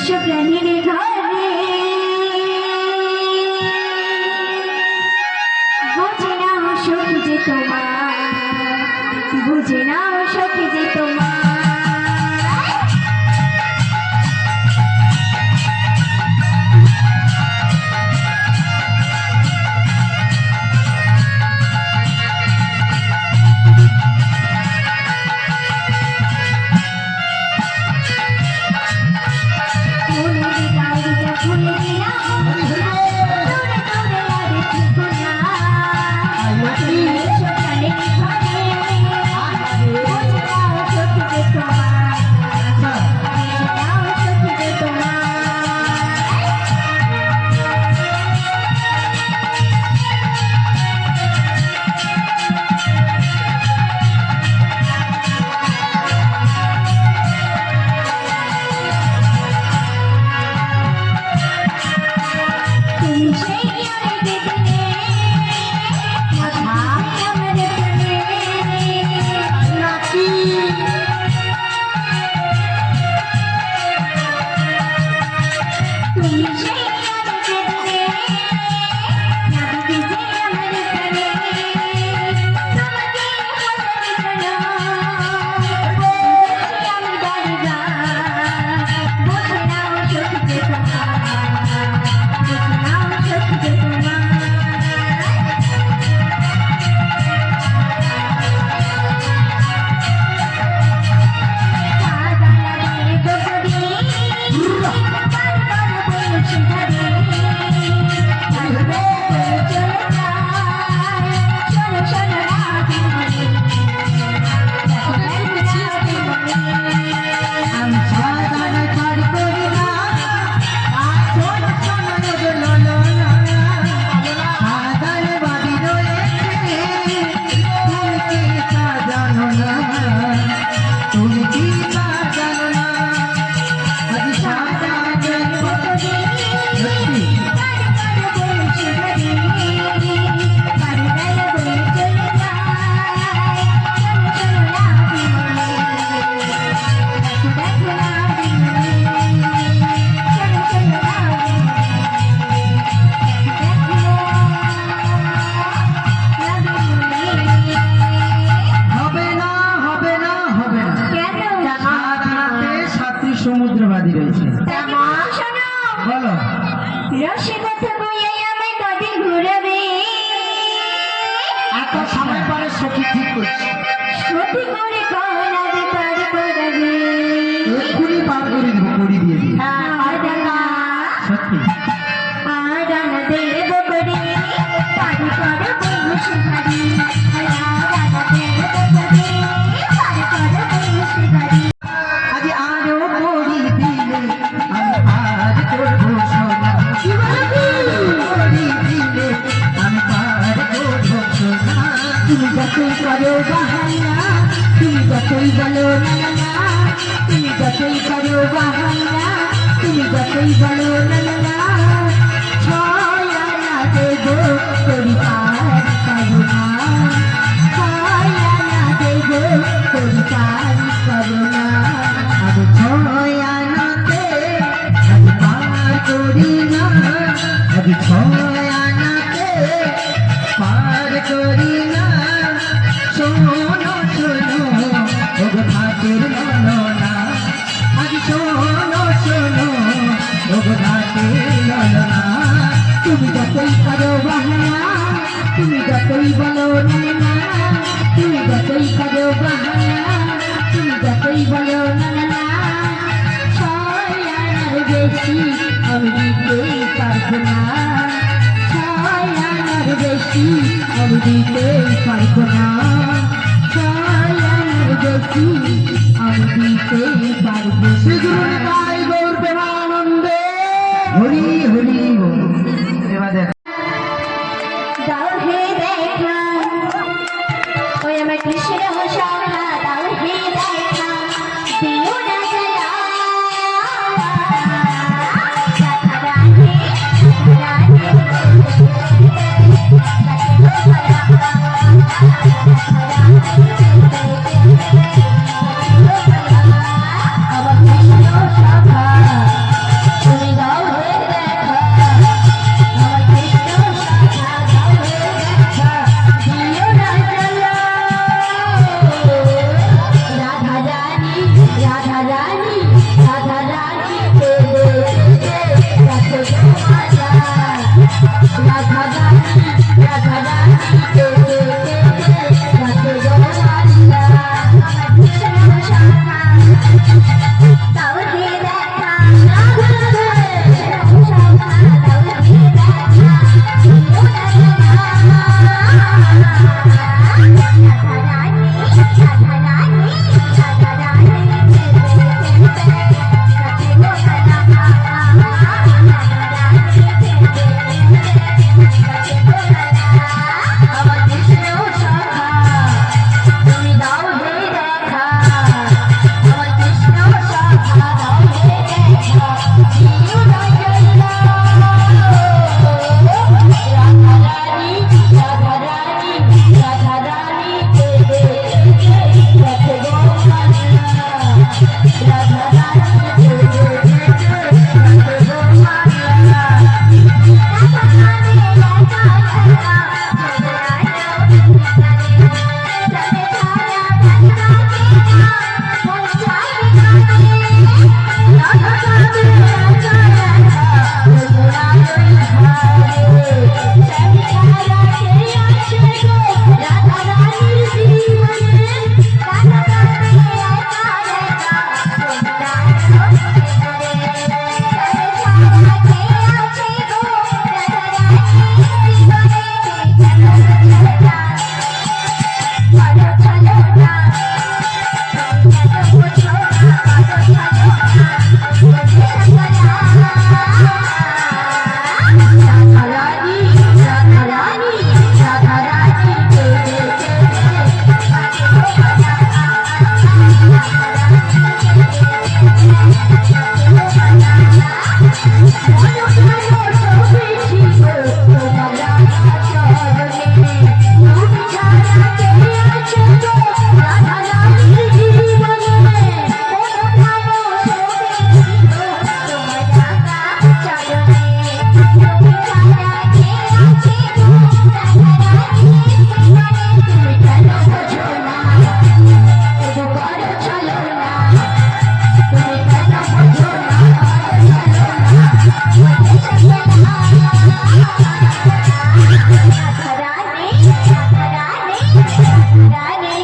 প্রাণীর ঘরে বুঝে নাও সখী যে তোমার, বুঝে নাও সখী যে তোমার। সমুদ্রবাদী রয়েছে। বলো রসিকতা বইয়ে আমায় কদিন ঘুরাবে, এত সময় পরে সখী ঠিক করছে, সত্যি করে কনাবে পার করাবে, এক্ষুনি পার করে দিব, করি দিয়ে দিই। সত্যি আদানা দেব করে পার করবো সুখারি, আদানা দেব করে পার করবো সুখারি। আজ আরো করি দিলে আমি পার করবো সোনা, করি দিলে আমি পার করবো সোনা। তুমি যতই করো বাহানা, তুমি যতই বলো না না, তুমি যতই করো বাহানা, তুমি যতই বলো না না, ছয় আনা দেব করি পার করো না, ছয় আনা দেব করি পার করো না। আজ ছয় আনাতে আজ পার করি না, আজ ছয় আনাতে পার করি না। শোনো শোনো ওগো ঘাটের ললনা, আজ শোনো শোনো ওগো ঘাটের ললনা। তুমি যতই করো বাহানা, তুমি যতই বলো না না, তুমি যতই করো বাহানা, তুমি যতই বলো না না, ছয় আনার বেশি আমি দিতে পারবো না, ছয় আনার বেশি আমি দিতে পারবো না, ছয় আনার বেশি আমি দিতে পারবো না। শ্রীগুরু নিতাই গৌর প্রেমানন্দে হরি হরি বল। এবার দেখ দাও হে দেখা, ওই আমার কৃষ্ণ সখা, দাও হে দেখা, দিও না জ্বালা, রাধা রাধে রাধে, আমার কৃষ্ণ সখা রানী